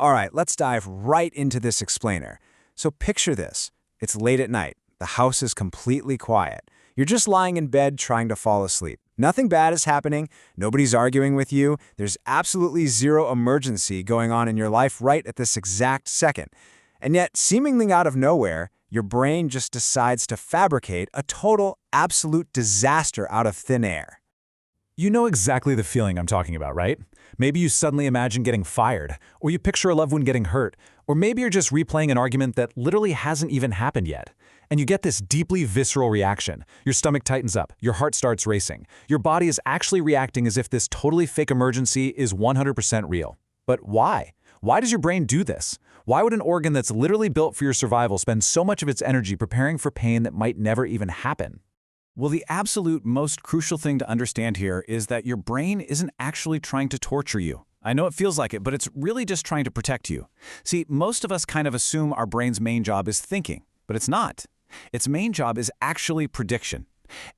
All right, let's dive right into this explainer. So picture this. It's late at night. The house is completely quiet. You're just lying in bed trying to fall asleep. Nothing bad is happening. Nobody's arguing with you. There's absolutely zero emergency going on in your life right at this exact second. And yet, seemingly out of nowhere, your brain just decides to fabricate a total, absolute disaster out of thin air. You know exactly the feeling I'm talking about, right? Maybe you suddenly imagine getting fired, or you picture a loved one getting hurt, or maybe you're just replaying an argument that literally hasn't even happened yet. And you get this deeply visceral reaction. Your stomach tightens up, your heart starts racing. Your body is actually reacting as if this totally fake emergency is 100% real. But why? Why does your brain do this? Why would an organ that's literally built for your survival spend so much of its energy preparing for pain that might never even happen? Well, the absolute most crucial thing to understand here is that your brain isn't actually trying to torture you. I know it feels like it, but it's really just trying to protect you. See, most of us kind of assume our brain's main job is thinking, but it's not. Its main job is actually prediction.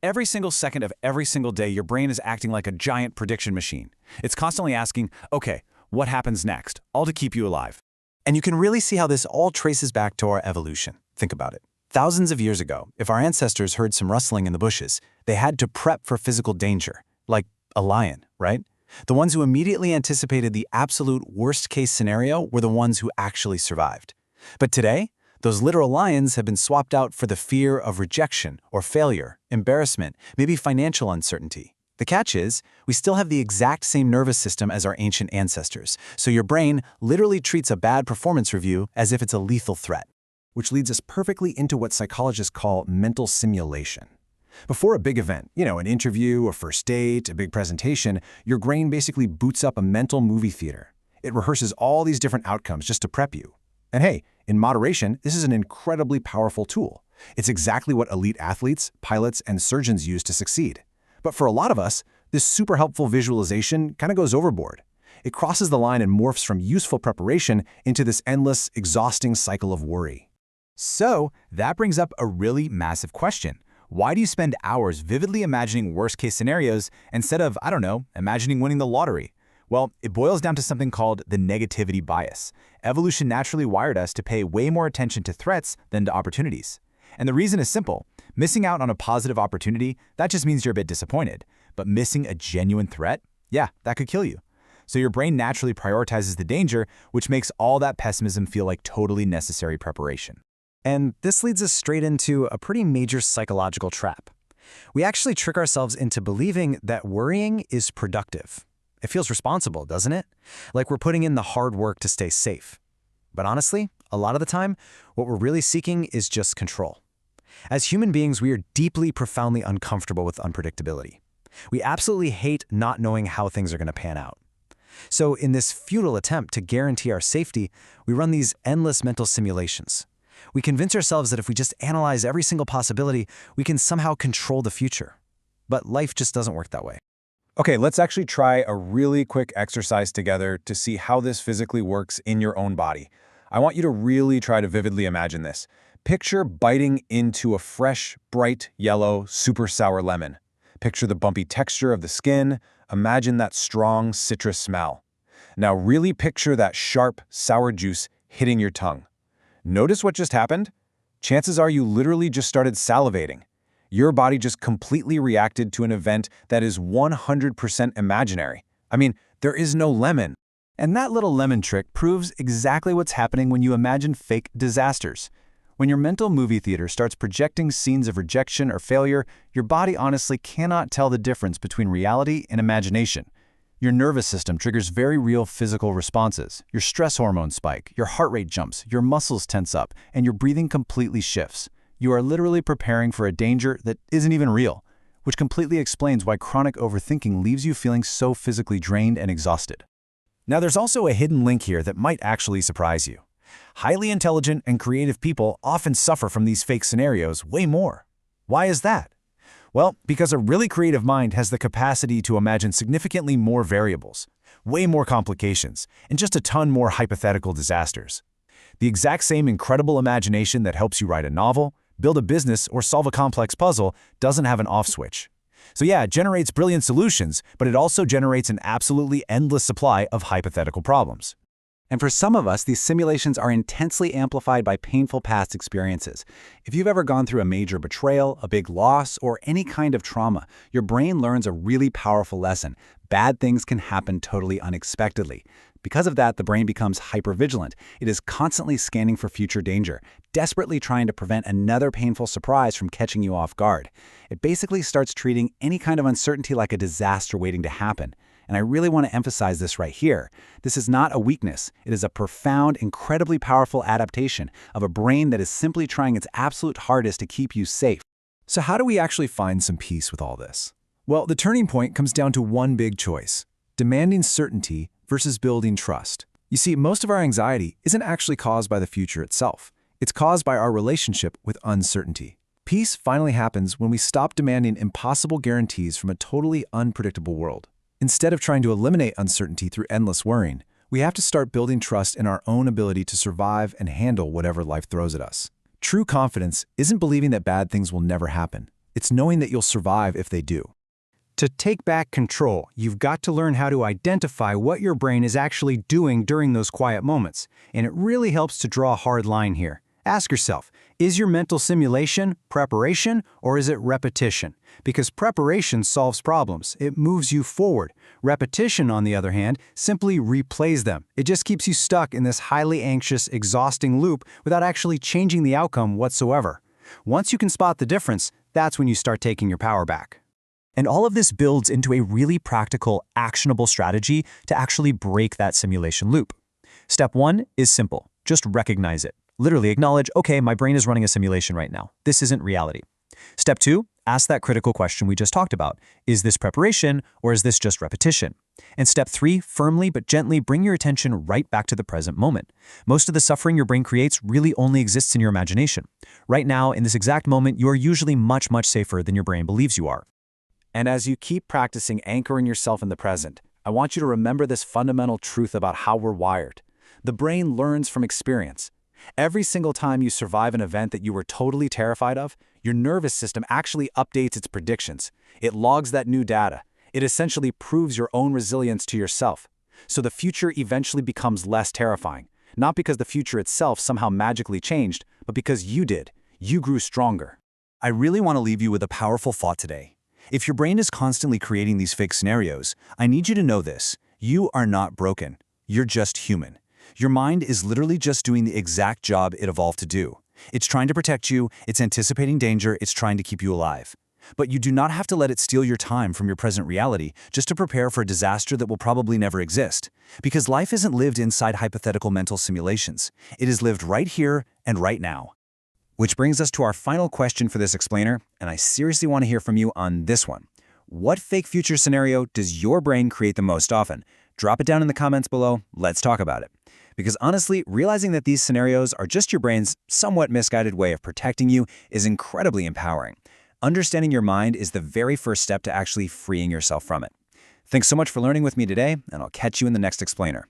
Every single second of every single day, your brain is acting like a giant prediction machine. It's constantly asking, okay, what happens next? All to keep you alive. And you can really see how this all traces back to our evolution. Think about it. Thousands of years ago, if our ancestors heard some rustling in the bushes, they had to prep for physical danger, like a lion, right? The ones who immediately anticipated the absolute worst-case scenario were the ones who actually survived. But today, those literal lions have been swapped out for the fear of rejection or failure, embarrassment, maybe financial uncertainty. The catch is, we still have the exact same nervous system as our ancient ancestors, so your brain literally treats a bad performance review as if it's a lethal threat. Which leads us perfectly into what psychologists call mental simulation. Before a big event, an interview, a first date, a big presentation, your brain basically boots up a mental movie theater. It rehearses all these different outcomes just to prep you. And hey, in moderation, this is an incredibly powerful tool. It's exactly what elite athletes, pilots, and surgeons use to succeed. But for a lot of us, this super helpful visualization kind of goes overboard. It crosses the line and morphs from useful preparation into this endless, exhausting cycle of worry. So, that brings up a really massive question. Why do you spend hours vividly imagining worst-case scenarios instead of, imagining winning the lottery? Well, it boils down to something called the negativity bias. Evolution naturally wired us to pay way more attention to threats than to opportunities. And the reason is simple. Missing out on a positive opportunity, that just means you're a bit disappointed. But missing a genuine threat? Yeah, that could kill you. So your brain naturally prioritizes the danger, which makes all that pessimism feel like totally necessary preparation. And this leads us straight into a pretty major psychological trap. We actually trick ourselves into believing that worrying is productive. It feels responsible, doesn't it? Like we're putting in the hard work to stay safe. But honestly, a lot of the time, what we're really seeking is just control. As human beings, we are deeply, profoundly uncomfortable with unpredictability. We absolutely hate not knowing how things are going to pan out. So in this futile attempt to guarantee our safety, we run these endless mental simulations. We convince ourselves that if we just analyze every single possibility, we can somehow control the future. But life just doesn't work that way. Okay, let's actually try a really quick exercise together to see how this physically works in your own body. I want you to really try to vividly imagine this. Picture biting into a fresh, bright, yellow, super sour lemon. Picture the bumpy texture of the skin. Imagine that strong citrus smell. Now really picture that sharp, sour juice hitting your tongue. Notice what just happened? Chances are you literally just started salivating. Your body just completely reacted to an event that is 100% imaginary. I mean, there is no lemon. And that little lemon trick proves exactly what's happening when you imagine fake disasters. When your mental movie theater starts projecting scenes of rejection or failure, your body honestly cannot tell the difference between reality and imagination. Your nervous system triggers very real physical responses. Your stress hormones spike, your heart rate jumps, your muscles tense up, and your breathing completely shifts. You are literally preparing for a danger that isn't even real, which completely explains why chronic overthinking leaves you feeling so physically drained and exhausted. Now there's also a hidden link here that might actually surprise you. Highly intelligent and creative people often suffer from these fake scenarios way more. Why is that? Well, because a really creative mind has the capacity to imagine significantly more variables, way more complications, and just a ton more hypothetical disasters. The exact same incredible imagination that helps you write a novel, build a business, or solve a complex puzzle doesn't have an off switch. So yeah, it generates brilliant solutions, but it also generates an absolutely endless supply of hypothetical problems. And for some of us, these simulations are intensely amplified by painful past experiences. If you've ever gone through a major betrayal, a big loss, or any kind of trauma, your brain learns a really powerful lesson. Bad things can happen totally unexpectedly. Because of that, the brain becomes hypervigilant. It is constantly scanning for future danger, desperately trying to prevent another painful surprise from catching you off guard. It basically starts treating any kind of uncertainty like a disaster waiting to happen. And I really want to emphasize this right here. This is not a weakness. It is a profound, incredibly powerful adaptation of a brain that is simply trying its absolute hardest to keep you safe. So how do we actually find some peace with all this? Well, the turning point comes down to one big choice: demanding certainty versus building trust. You see, most of our anxiety isn't actually caused by the future itself. It's caused by our relationship with uncertainty. Peace finally happens when we stop demanding impossible guarantees from a totally unpredictable world. Instead of trying to eliminate uncertainty through endless worrying, we have to start building trust in our own ability to survive and handle whatever life throws at us. True confidence isn't believing that bad things will never happen. It's knowing that you'll survive if they do. To take back control, you've got to learn how to identify what your brain is actually doing during those quiet moments. And it really helps to draw a hard line here. Ask yourself, is your mental simulation preparation or is it repetition? Because preparation solves problems. It moves you forward. Repetition, on the other hand, simply replays them. It just keeps you stuck in this highly anxious, exhausting loop without actually changing the outcome whatsoever. Once you can spot the difference, that's when you start taking your power back. And all of this builds into a really practical, actionable strategy to actually break that simulation loop. Step 1 is simple. Just recognize it. Literally acknowledge, okay, my brain is running a simulation right now. This isn't reality. Step 2, ask that critical question we just talked about. Is this preparation or is this just repetition? And step 3, firmly but gently bring your attention right back to the present moment. Most of the suffering your brain creates really only exists in your imagination. Right now, in this exact moment, you are usually much, much safer than your brain believes you are. And as you keep practicing anchoring yourself in the present, I want you to remember this fundamental truth about how we're wired. The brain learns from experience. Every single time you survive an event that you were totally terrified of, your nervous system actually updates its predictions. It logs that new data. It essentially proves your own resilience to yourself. So the future eventually becomes less terrifying, not because the future itself somehow magically changed, but because you did. You grew stronger. I really want to leave you with a powerful thought today. If your brain is constantly creating these fake scenarios, I need you to know this. You are not broken. You're just human. Your mind is literally just doing the exact job it evolved to do. It's trying to protect you, it's anticipating danger, it's trying to keep you alive. But you do not have to let it steal your time from your present reality just to prepare for a disaster that will probably never exist. Because life isn't lived inside hypothetical mental simulations. It is lived right here and right now. Which brings us to our final question for this explainer, and I seriously want to hear from you on this one. What fake future scenario does your brain create the most often? Drop it down in the comments below. Let's talk about it. Because honestly, realizing that these scenarios are just your brain's somewhat misguided way of protecting you is incredibly empowering. Understanding your mind is the very first step to actually freeing yourself from it. Thanks so much for learning with me today, and I'll catch you in the next explainer.